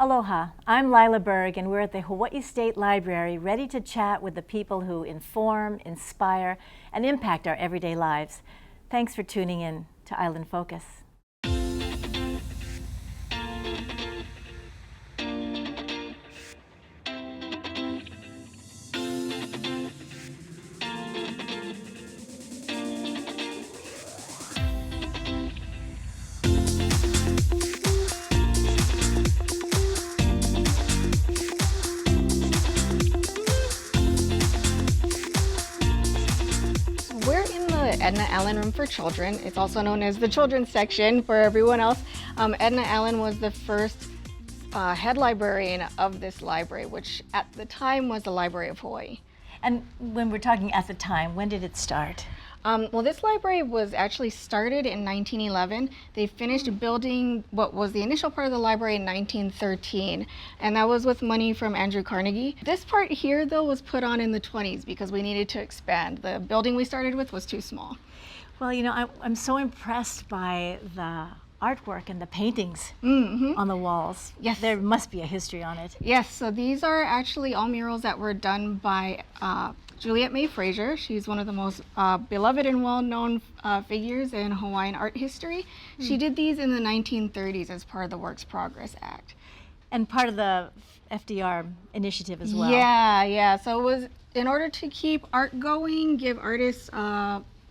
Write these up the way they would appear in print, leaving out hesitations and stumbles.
Aloha, I'm Lyla Berg, and we're at the Hawaii State Library ready to chat with the people who inform, inspire, and impact our everyday lives. Thanks for tuning in to Island Focus. Edna Allen Room for Children. It's also known as the Children's Section for everyone else. Edna Allen was the first head librarian of this library, which at the time was the Library of Hawaii. And when we're talking at the time, when did it start? Well, this library was actually started in 1911. They finished building what was the initial part of the library in 1913, and that was with money from Andrew Carnegie. This part here, though, was put on in the 20s because we needed to expand. The building we started with was too small. Well, you know, I'm so impressed by the artwork and the paintings on the walls. Yes. There must be a history on it. Yes, so these are actually all murals that were done by Juliet May Fraser. She's one of the most beloved and well-known figures in Hawaiian art history. She did these in the 1930s as part of the Works Progress Act. And part of the FDR initiative as well. Yeah. So it was in order to keep art going, give artists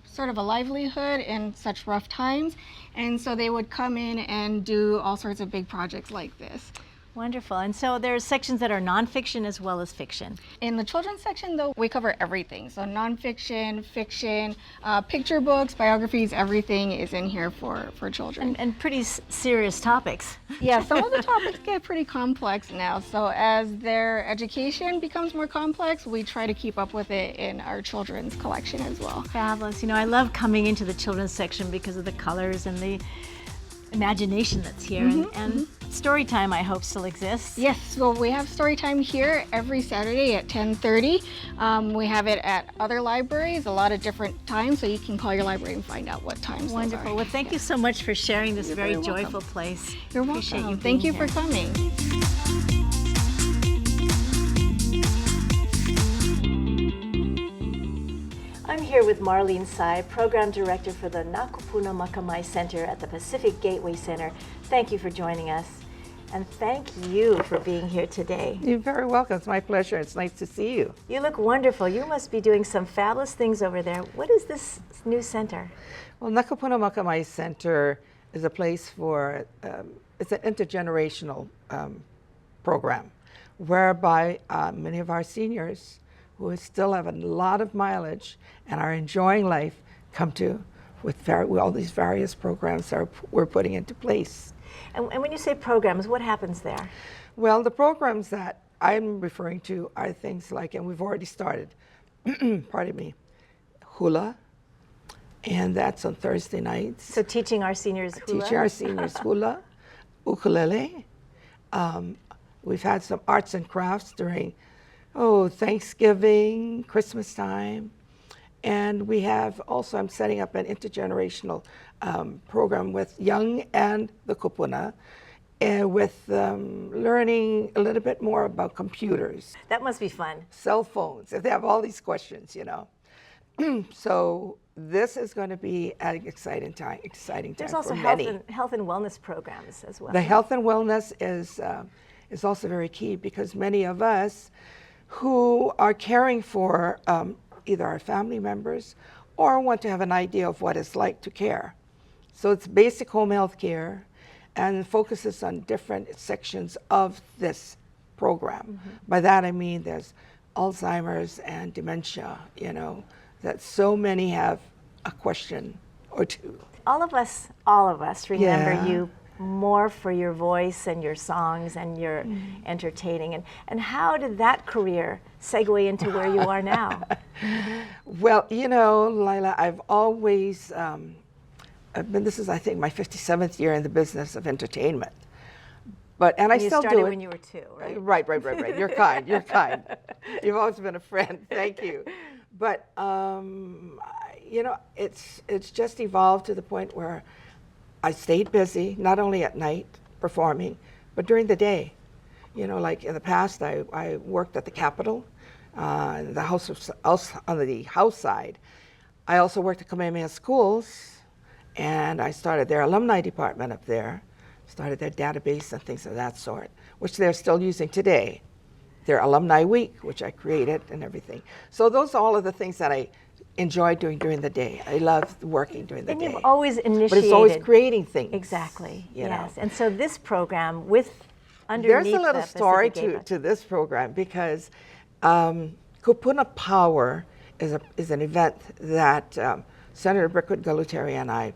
sort of a livelihood in such rough times. And so they would come in and do all sorts of big projects like this. Wonderful. And so there's sections that are nonfiction as well as fiction. In the children's section, though, we cover everything. So nonfiction, fiction, picture books, biographies, everything is in here for children. And pretty serious topics. Yeah, some of the topics get pretty complex now. So as their education becomes more complex, we try to keep up with it in our children's collection as well. Fabulous. You know, I love coming into the children's section because of the colors and the imagination that's here. And story time, I hope, still exists. Yes, well, we have story time here every Saturday at 10:30. We have it at other libraries, a lot of different times, so you can call your library and find out what times. Wonderful. Well, thank you so much for sharing this very joyful place. You're welcome. Appreciate you Thank you being for coming. I'm here with Marlene Tsai, Program Director for the Kupuna Makamae Center at the Pacific Gateway Center. Thank you for joining us. And thank you for being here today. You're very welcome. It's my pleasure. It's nice to see you. You look wonderful. You must be doing some fabulous things over there. What is this new center? Well, Kupuna Makamae Center is a place for, it's an intergenerational program whereby many of our seniors who still have a lot of mileage and are enjoying life come to with all these various programs that we're putting into place. And when you say programs, what happens there? Well, the programs that I'm referring to are things like, and we've already started, pardon me, hula, and that's on Thursday nights. So teaching our seniors hula? Teaching our seniors hula, ukulele. We've had some arts and crafts during Thanksgiving, Christmas time. And we have also, I'm setting up an intergenerational program with young and the Kupuna, with learning a little bit more about computers. That must be fun. Cell phones, if they have all these questions, you know. So this is going to be an exciting time There's for also many. health and wellness programs as well. The health and wellness is also very key because many of us who are caring for either our family members or want to have an idea of what it's like to care. So it's basic home health care and focuses on different sections of this program. By that I mean there's Alzheimer's and dementia, you know, that so many have a question or two. All of us remember you more for your voice and your songs and your entertaining. And how did that career segue into where you are now? Well, you know, Lyla, I've always, this is, I think, my 57th year in the business of entertainment. And I still do it. You started when you were 2, right? Right. You're kind. You've always been a friend. Thank you. But, you know, it's just evolved to the point where I stayed busy, not only at night performing, but during the day. You know, like in the past, I worked at the Capitol, on the House side. I also worked at Kamehameha Schools, and I started their alumni department up there, started their database and things of that sort, which they're still using today. Their Alumni Week, which I created and everything. So those are all of the things that I enjoy doing during the day. I love working during the day. And you've always initiated. But it's always creating things. Exactly, you yes. know. And so this program with underneath There's a little story to this program because Kupuna Power is an event that Senator Brickwood Galutaeri and I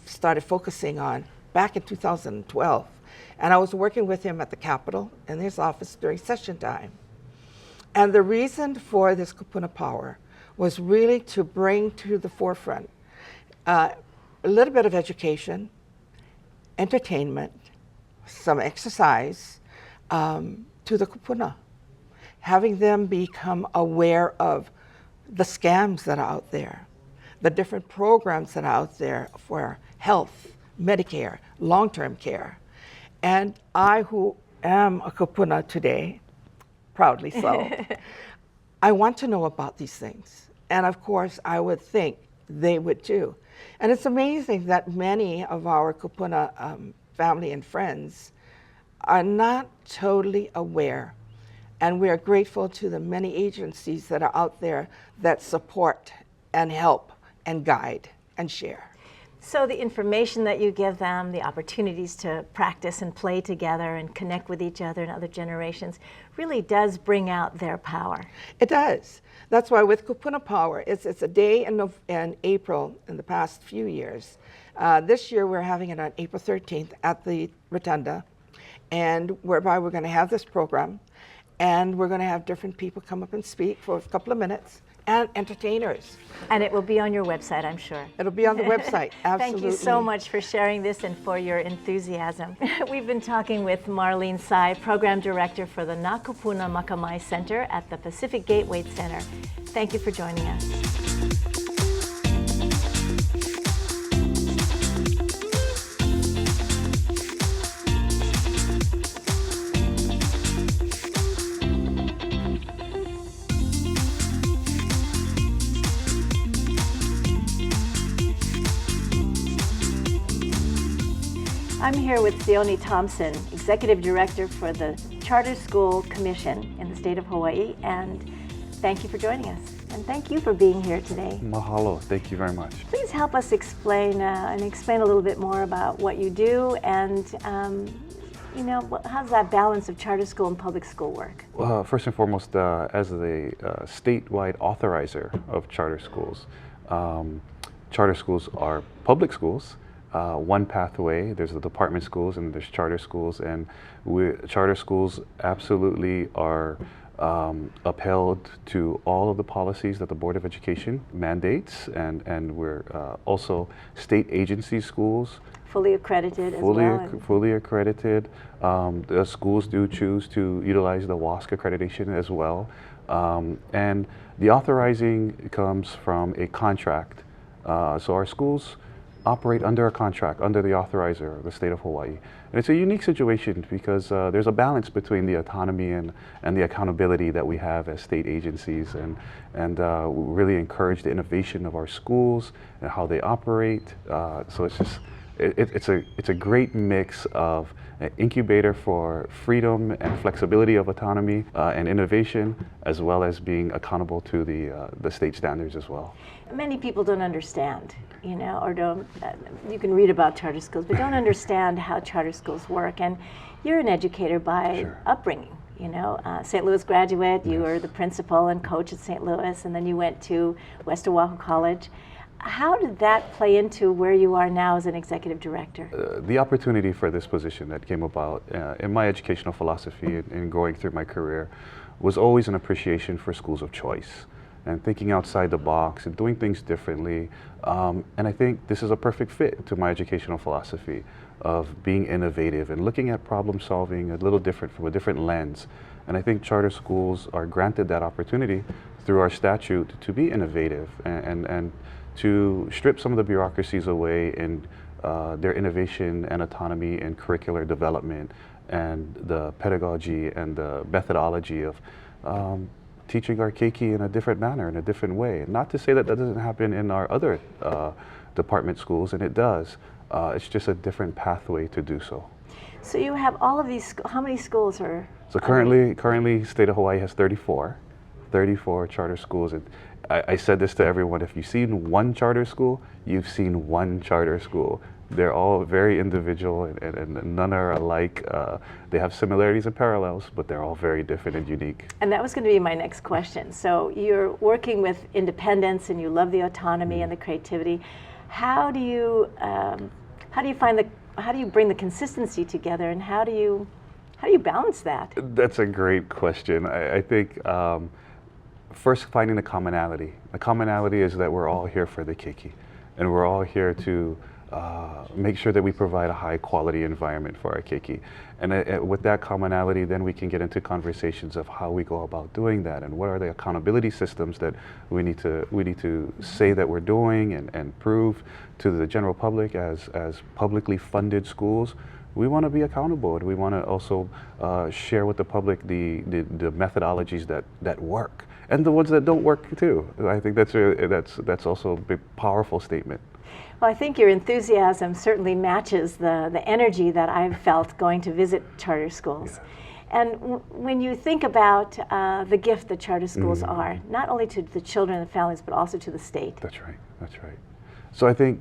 started focusing on back in 2012. And I was working with him at the Capitol in his office during session time. And the reason for this Kupuna Power was really to bring to the forefront a little bit of education, entertainment, some exercise to the Kupuna, having them become aware of the scams that are out there, the different programs that are out there for health, Medicare, long-term care. And I, who am a Kupuna today, proudly so, I want to know about these things. And of course, I would think they would too. And it's amazing that many of our Kupuna family and friends are not totally aware. And we are grateful to the many agencies that are out there that support and help and guide and share. So the information that you give them, the opportunities to practice and play together and connect with each other and other generations really does bring out their power. It does. That's why with Kupuna Power, it's a day in April in the past few years. This year we're having it on April 13th at the Rotunda, and whereby we're going to have this program, and we're going to have different people come up and speak for a couple of minutes, and entertainers. And it will be on your website, I'm sure. It'll be on the website, absolutely. Thank you so much for sharing this and for your enthusiasm. We've been talking with Marlene Tsai, Program Director for the Nakupuna Makamae Center at the Pacific Gateway Center. Thank you for joining us. I'm here with Fiona Thompson, Executive Director for the Charter School Commission in the state of Hawaii, and thank you for joining us. And thank you for being here today. Mahalo, thank you very much. Please help us explain a little bit more about what you do and how's that balance of charter school and public school work? First and foremost, as the statewide authorizer of charter schools are public schools. One pathway, there's the department schools and there's charter schools, and charter schools absolutely are upheld to all of the policies that the Board of Education mandates, and we're also state agency schools. Fully accredited as well? Fully accredited. The schools do choose to utilize the WASC accreditation as well. And the authorizing comes from a contract. So our schools operate under a contract, under the authorizer of the state of Hawaii. And it's a unique situation because there's a balance between the autonomy and the accountability that we have as state agencies, and we really encourage the innovation of our schools and how they operate. So it's just, it's a great mix of an incubator for freedom and flexibility of autonomy and innovation, as well as being accountable to the state standards as well. Many people don't understand, or don't, you can read about charter schools, but don't understand how charter schools work. And you're an educator by upbringing, St. Louis graduate, you were the principal and coach at St. Louis, and then you went to West Oʻahu College. How did that play into where you are now as an executive director? The opportunity for this position that came about in my educational philosophy and going through my career was always an appreciation for schools of choice and thinking outside the box and doing things differently. And I think this is a perfect fit to my educational philosophy of being innovative and looking at problem solving a little different from a different lens. And I think charter schools are granted that opportunity through our statute to be innovative and to strip some of the bureaucracies away in their innovation and autonomy and curricular development, and the pedagogy and the methodology of teaching our keiki in a different manner, in a different way. Not to say that that doesn't happen in our other department schools, and it does. It's just a different pathway to do so. So you have all of these, how many schools are? So currently state of Hawaii has 34 charter schools. And I said this to everyone, if you've seen one charter school, you've seen one charter school. They're all very individual and none are alike. They have similarities and parallels, but they're all very different and unique. And that was going to be my next question. So you're working with independence and you love the autonomy and the creativity. How do you bring the consistency together, and how do you balance that? That's a great question. I think first finding the commonality. The commonality is that we're all here for the keiki, and we're all here to make sure that we provide a high quality environment for our keiki. And with that commonality, then we can get into conversations of how we go about doing that, and what are the accountability systems that we need to say that we're doing and prove to the general public as publicly funded schools. We want to be accountable, and we want to also share with the public the methodologies that work, and the ones that don't work too. I think that's also a big, powerful statement. Well, I think your enthusiasm certainly matches the energy that I've felt going to visit charter schools. Yeah. And when you think about the gift that charter schools are, not only to the children and families, but also to the state. That's right, that's right. So I think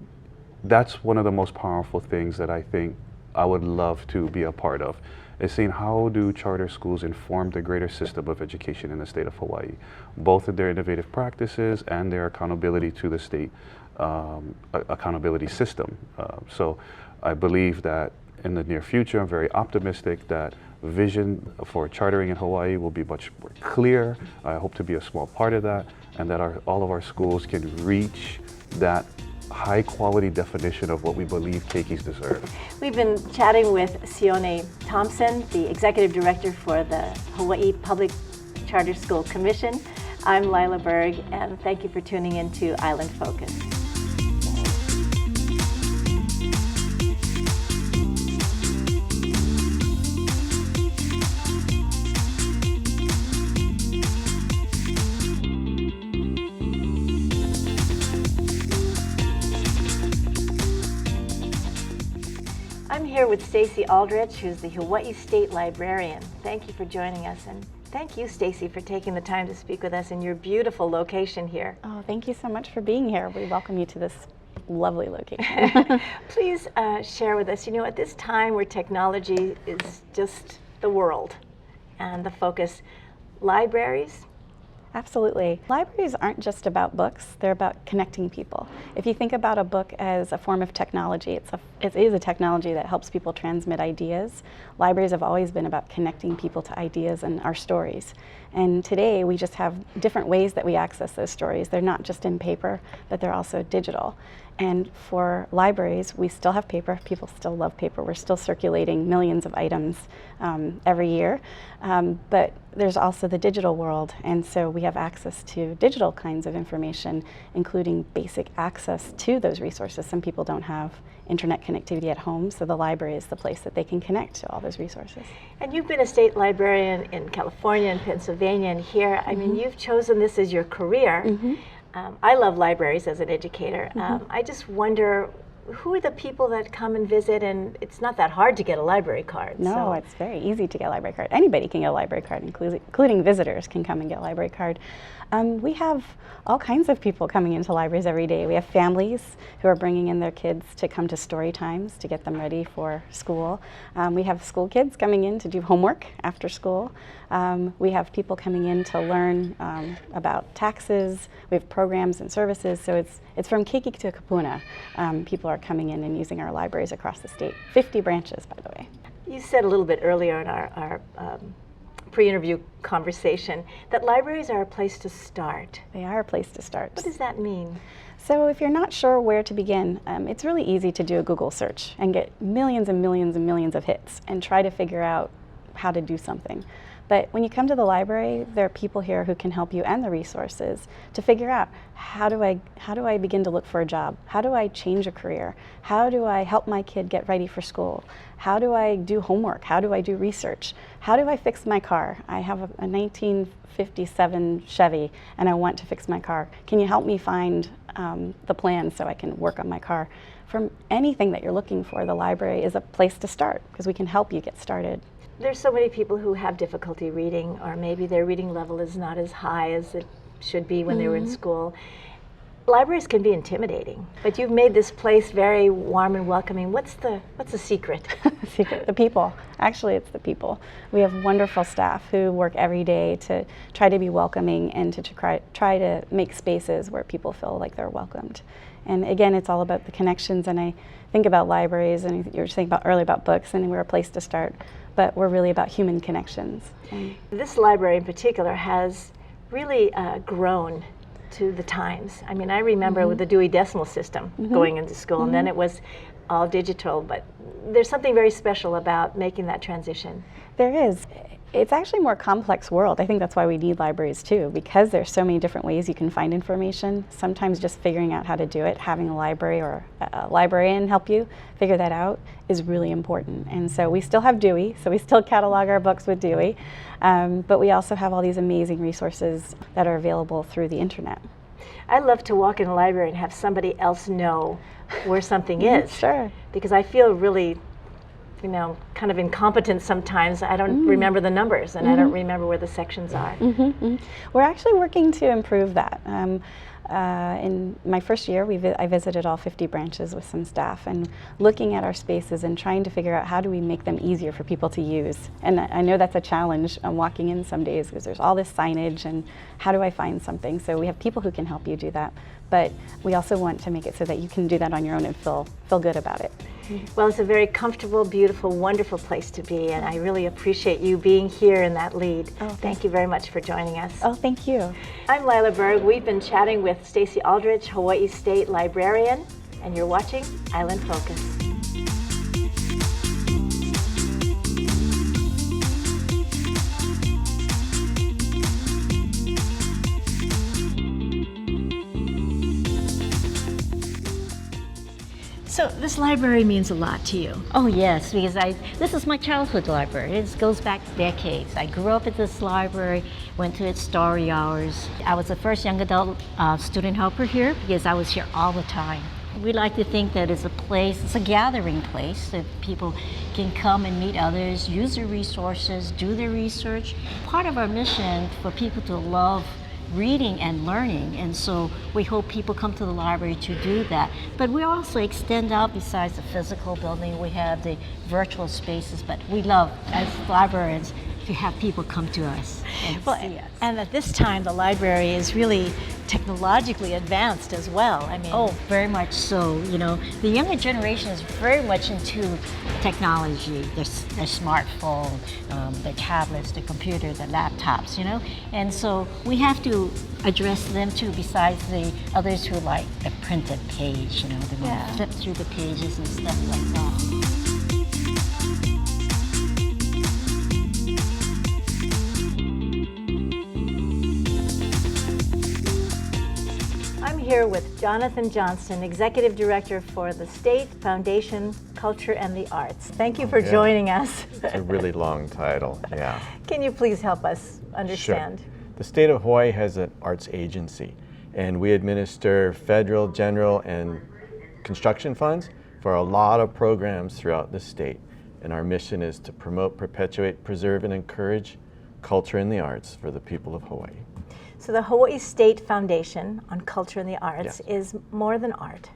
that's one of the most powerful things that I think I would love to be a part of, is seeing how do charter schools inform the greater system of education in the state of Hawaii, both in their innovative practices and their accountability to the state accountability system. So I believe that in the near future, I'm very optimistic that vision for chartering in Hawaii will be much more clear. I hope to be a small part of that, and that all of our schools can reach that high quality definition of what we believe keikis deserve. We've been chatting with Fiona Thompson, the Executive Director for the Hawaii Public Charter School Commission. I'm Lyla Berg, and thank you for tuning in to Island Focus. I'm here with Stacey Alder, who's the Hawaii State Librarian. Thank you for joining us, and thank you, Stacey, for taking the time to speak with us in your beautiful location here. Oh, thank you so much for being here. We welcome you to this lovely location. Please share with us, at this time where technology is just the world and the focus, libraries. Absolutely. Libraries aren't just about books, they're about connecting people. If you think about a book as a form of technology, it is a technology that helps people transmit ideas. Libraries have always been about connecting people to ideas and our stories. And today we just have different ways that we access those stories. They're not just in paper, but they're also digital. And for libraries, we still have paper. People still love paper. We're still circulating millions of items every year. But there's also the digital world. And so we have access to digital kinds of information, including basic access to those resources. Some people don't have internet connectivity at home, so the library is the place that they can connect to all those resources. And you've been a state librarian in California and Pennsylvania and here. I mean, you've chosen this as your career. I love libraries as an educator. I just wonder, who are the people that come and visit? And it's not that hard to get a library card. No, so it's very easy to get a library card. Anybody can get a library card, including visitors can come and get a library card. We have all kinds of people coming into libraries every day. We have families who are bringing in their kids to come to story times to get them ready for school. We have school kids coming in to do homework after school. We have people coming in to learn about taxes. We have programs and services. So it's from keiki to kupuna. People are coming in and using our libraries across the state. 50 branches, by the way. You said a little bit earlier in our pre-interview conversation that libraries are a place to start. They are a place to start. What does that mean? So if you're not sure where to begin, it's really easy to do a Google search and get millions and millions and millions of hits and try to figure out how to do something. But when you come to the library, there are people here who can help you and the resources to figure out how do I begin to look for a job? How do I change a career? How do I help my kid get ready for school? How do I do homework? How do I do research? How do I fix my car? I have a 1957 Chevy and I want to fix my car. Can you help me find the plan so I can work on my car? From anything that you're looking for, the library is a place to start because we can help you get started. There's so many people who have difficulty reading, or maybe their reading level is not as high as it should be when they were in school. Libraries can be intimidating, but you've made this place very warm and welcoming. What's the secret? Secret, the people. Actually, it's the people. We have wonderful staff who work every day to try to be welcoming and to try to make spaces where people feel like they're welcomed. And again, it's all about the connections, and I think about libraries, and you were saying about earlier about books, and we're a place to start, but we're really about human connections. This library in particular has really grown to the times. I mean, I remember with the Dewey Decimal System going into school, and then it was all digital, but there's something very special about making that transition. There is. It's actually a more complex world. I think that's why we need libraries too, because there's so many different ways you can find information. Sometimes just figuring out how to do it, having a library or a librarian help you figure that out is really important. And so we still have Dewey, so we still catalog our books with Dewey, but we also have all these amazing resources that are available through the internet. I love to walk in a library and have somebody else know where something is. Sure. Because I feel really, you know, kind of incompetent sometimes. I don't remember the numbers, and I don't remember where the sections are. We're actually working to improve that. In my first year, I visited all 50 branches with some staff and looking at our spaces and trying to figure out how do we make them easier for people to use. And I know that's a challenge walking in some days because there's all this signage and how do I find something? So we have people who can help you do that. But we also want to make it so that you can do that on your own and feel good about it. Well, it's a very comfortable, beautiful, wonderful place to be, and I really appreciate you being here in that lead. Oh, thank you very much for joining us. Oh, thank you. I'm Lyla Berg. We've been chatting with Stacey Aldrich, Hawaii State Librarian, and you're watching Island Focus. So this library means a lot to you. Oh yes, because this is my childhood library. It goes back decades. I grew up at this library, went to its story hours. I was the first young adult student helper here because I was here all the time. We like to think that it's a place, it's a gathering place that people can come and meet others, use their resources, do their research. Part of our mission for people to love reading and learning, and so we hope people come to the library to do that. But we also extend out besides the physical building. We have the virtual spaces, but we love, as librarians, to have people come to us and see us. And at this time, the library is really technologically advanced as well. I mean, Oh, very much so. You know, the younger generation is very much into technology, their smartphone, their tablets, the computer, the laptops, you know? And so we have to address them too, besides the others who like the printed page, you know, they want to flip through the pages and stuff like that. here with Jonathan Johnston, Executive Director for the State Foundation, Culture and the Arts. Thank you for joining us. It's a really long title, yeah. Can you please help us understand? Sure. The state of Hawaii has an arts agency, and we administer federal, general, and construction funds for a lot of programs throughout the state. And our mission is to promote, perpetuate, preserve, and encourage culture and the arts for the people of Hawaii. So the Hawaii State Foundation on Culture and the Arts is more than art,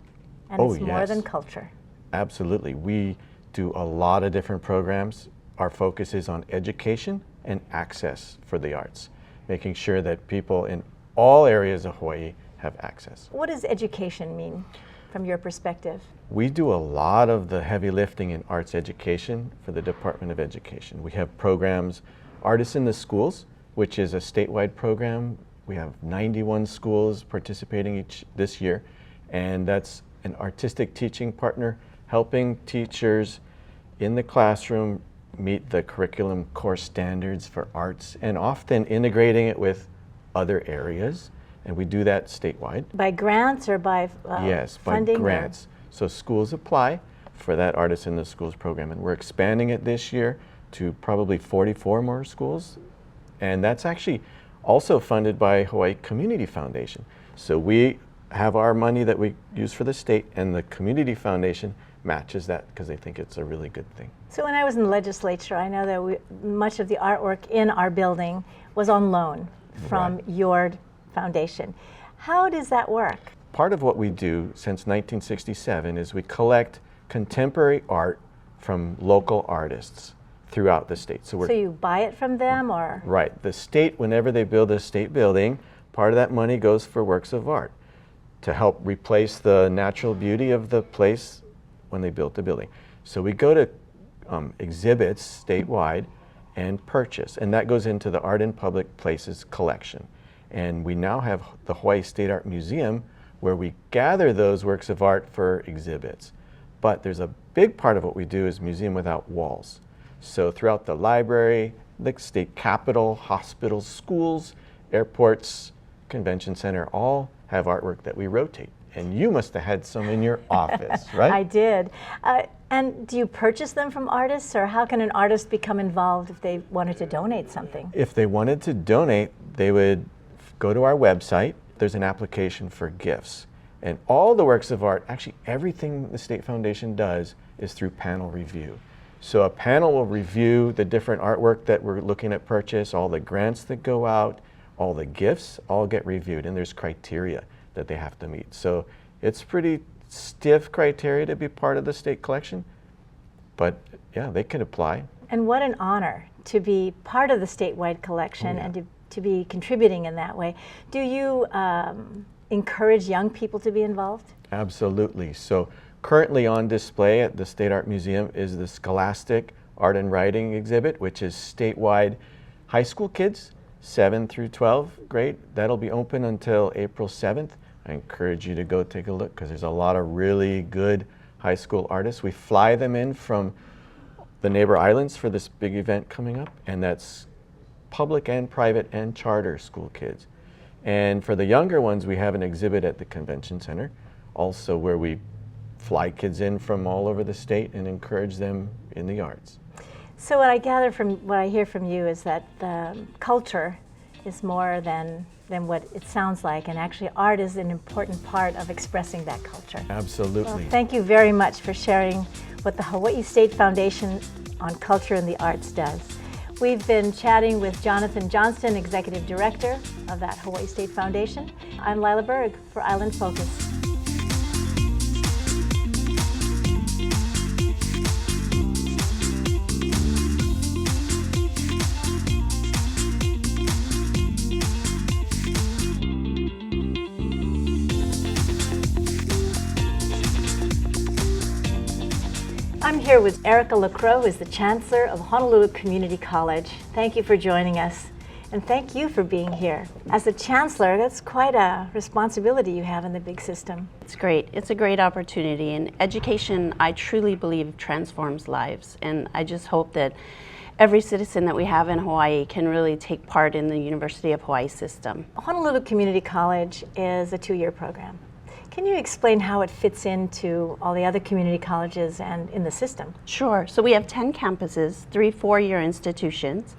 and it's more than culture. Absolutely. We do a lot of different programs. Our focus is on education and access for the arts, making sure that people in all areas of Hawaii have access. What does education mean from your perspective? We do a lot of the heavy lifting in arts education for the Department of Education. We have programs, Artists in the Schools, which is a statewide program. We have 91 schools participating this year, and that's an artistic teaching partner helping teachers in the classroom meet the curriculum core standards for arts and often integrating it with other areas. And we do that statewide. By grants or by Yes, by funding? grants. So schools apply for that Artists in the Schools program, and we're expanding it this year to probably 44 more schools. And that's actually also funded by Hawaii Community Foundation. So we have our money that we use for the state, and the Community Foundation matches that because they think it's a really good thing. So when I was in the legislature, I know that much of the artwork in our building was on loan from your foundation. How does that work? Part of what we do since 1967 is we collect contemporary art from local artists throughout the state. So you buy it from them, or? Right. The state, whenever they build a state building, part of that money goes for works of art to help replace the natural beauty of the place when they built the building. So we go to exhibits statewide and purchase, and that goes into the Art in Public Places collection. And we now have the Hawaii State Art Museum where we gather those works of art for exhibits. But there's a big part of what we do is museum without walls. So throughout the library, the state capitol, hospitals, schools, airports, convention center, all have artwork that we rotate. And you must have had some in your office, right? I did. And do you purchase them from artists, or how can an artist become involved if they wanted to donate something? If they wanted to donate, they would go to our website. There's an application for gifts. And all the works of art, actually everything the State Foundation does is through panel review. So a panel will review the different artwork that we're looking at purchase, all the grants that go out, all the gifts, all get reviewed, and there's criteria that they have to meet. So it's pretty stiff criteria to be part of the state collection, but yeah, they can apply. And what an honor to be part of the statewide collection and to be contributing in that way. Do you encourage young people to be involved? Absolutely. So currently on display at the State Art Museum is the Scholastic Art and Writing exhibit, which is statewide high school kids, 7 through 12 grade. That'll be open until April 7th. I encourage you to go take a look because there's a lot of really good high school artists. We fly them in from the neighbor islands for this big event coming up, and that's public and private and charter school kids. And for the younger ones, we have an exhibit at the convention center, also where we fly kids in from all over the state and encourage them in the arts. So what I gather from what I hear from you is that the culture is more than what it sounds like, and actually art is an important part of expressing that culture. Absolutely. Well, thank you very much for sharing what the Hawaii State Foundation on Culture and the Arts does. We've been chatting with Jonathan Johnston, Executive Director of that Hawaii State Foundation. I'm Lyla Berg for Island Focus. I'm here with Erica Lokrow, who is the Chancellor of Honolulu Community College. Thank you for joining us, and thank you for being here. As a Chancellor, that's quite a responsibility you have in the big system. It's great. It's a great opportunity, and education, I truly believe, transforms lives, and I just hope that every citizen that we have in Hawaii can really take part in the University of Hawaii system. Honolulu Community College is a 2-year program. Can you explain how it fits into all the other community colleges and in the system? Sure. So we have 10 campuses, 3 4-year institutions,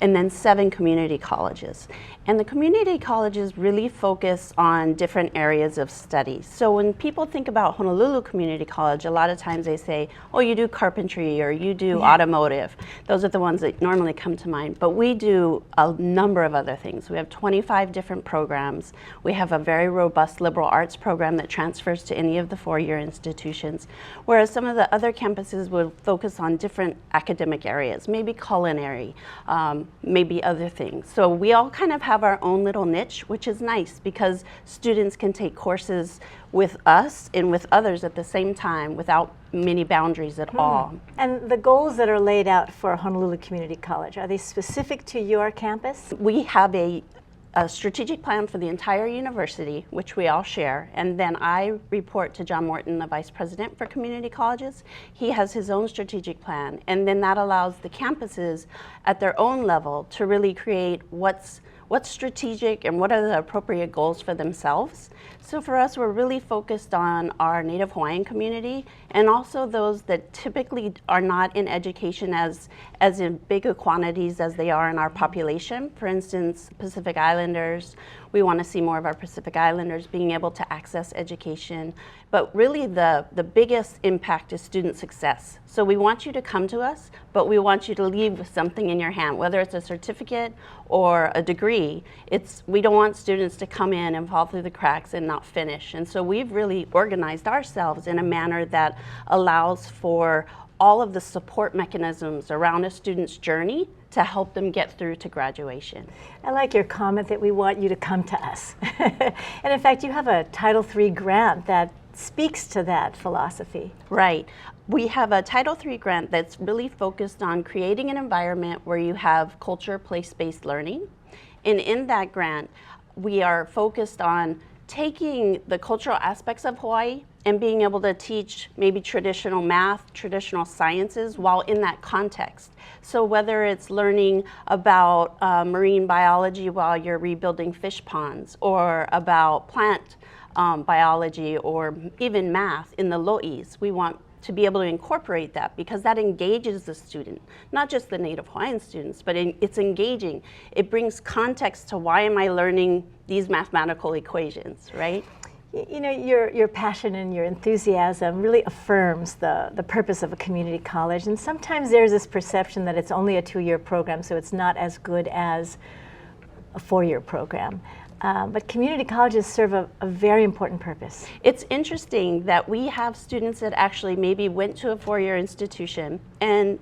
and then 7 community colleges. And the community colleges really focus on different areas of study. So when people think about Honolulu Community College, a lot of times they say, oh, you do carpentry or you do automotive. Those are the ones that normally come to mind. But we do a number of other things. We have 25 different programs. We have a very robust liberal arts program that transfers to any of the 4-year institutions, whereas some of the other campuses would focus on different academic areas, maybe culinary, maybe other things. So we all kind of have our own little niche, which is nice because students can take courses with us and with others at the same time without many boundaries at all. And the goals that are laid out for Honolulu Community College, are they specific to your campus? We have a a strategic plan for the entire university, which we all share, and then I report to John Morton, the Vice President for Community Colleges. He has his own strategic plan, and then that allows the campuses at their own level to really create what's strategic and what are the appropriate goals for themselves. So for us, we're really focused on our Native Hawaiian community and also those that typically are not in education as in bigger quantities as they are in our population. For instance, Pacific Islanders, we want to see more of our Pacific Islanders being able to access education. But really the biggest impact is student success. So we want you to come to us, but we want you to leave with something in your hand, whether it's a certificate or a degree. We don't want students to come in and fall through the cracks and not finish. And so we've really organized ourselves in a manner that allows for all of the support mechanisms around a student's journey to help them get through to graduation. I like your comment that we want you to come to us. And in fact, you have a Title III grant that speaks to that philosophy. Right. We have a Title III grant that's really focused on creating an environment where you have culture, place-based learning. And in that grant, we are focused on taking the cultural aspects of Hawaii and being able to teach maybe traditional math, traditional sciences while in that context. So whether it's learning about marine biology while you're rebuilding fish ponds, or about plant biology, or even math in the lo'is, we want to be able to incorporate that because that engages the student, not just the Native Hawaiian students, but it's engaging. It brings context to why am I learning these mathematical equations, right? You know, your passion and your enthusiasm really affirms the purpose of a community college. And sometimes there's this perception that it's only a 2-year program, so it's not as good as a 4-year program. But community colleges serve a very important purpose. It's interesting that we have students that actually maybe went to a 4-year institution and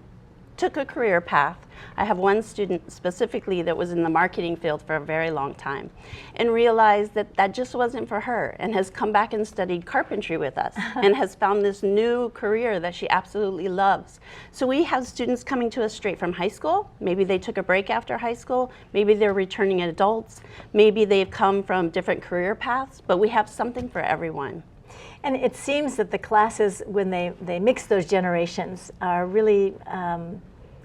took a career path. I have one student specifically that was in the marketing field for a very long time and realized that that just wasn't for her and has come back and studied carpentry with us and has found this new career that she absolutely loves. So we have students coming to us straight from high school. Maybe they took a break after high school. Maybe they're returning adults. Maybe they've come from different career paths, but we have something for everyone. And it seems that the classes, when they mix those generations, are really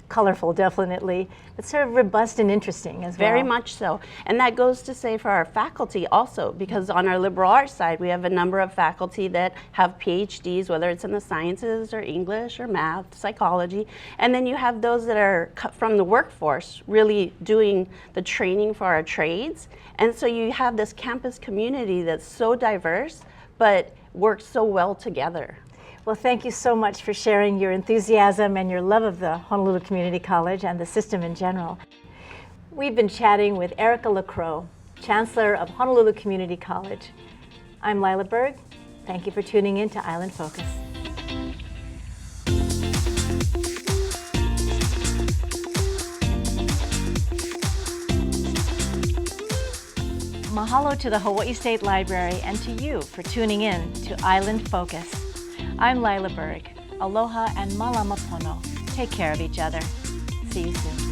colorful, definitely, but sort of robust and interesting as well. Very much so. And that goes to say for our faculty also, because on our liberal arts side, we have a number of faculty that have PhDs, whether it's in the sciences or English or math, psychology. And then you have those that are from the workforce, really doing the training for our trades. And so you have this campus community that's so diverse, but works so well together. Well, thank you so much for sharing your enthusiasm and your love of the Honolulu Community College and the system in general. We've been chatting with Erica Lokrow, Chancellor of Honolulu Community College. I'm Lyla Berg. Thank you for tuning in to Island Focus. Mahalo to the Hawaii State Library and to you for tuning in to Island Focus. I'm Lyla Berg. Aloha and malama pono. Take care of each other. See you soon.